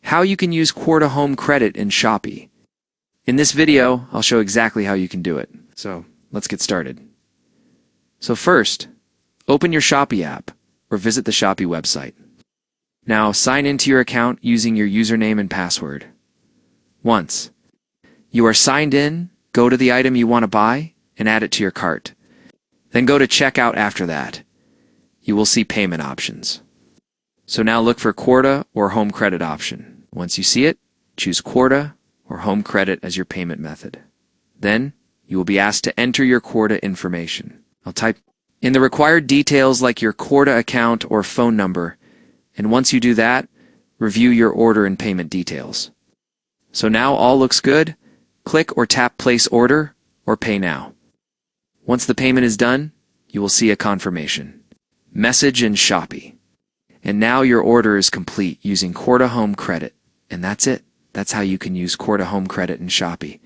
How you can use Qwarta Home Credit in Shopee. In this video, I'll show exactly how you can do it. So let's get started. So first, open your Shopee app or visit the Shopee website. Now sign into your account using your username and password. Once you are signed in, go to the item you want to buy and add it to your cart. Then go to checkout after that. You will see payment options. So now look for Qwarta or Home Credit option. Once you see it, choose Qwarta or Home Credit as your payment method. Then you will be asked to enter your Qwarta information. I'll type in the required details like your Qwarta account or phone number, and once you do that, review your order and payment details. So now all looks good. Click or tap Place Order or Pay Now. Once the payment is done, you will see a confirmation message in Shopee. And now your order is complete using Qwarta Home Credit. And that's it. That's how you can use Qwarta Home Credit in Shopee.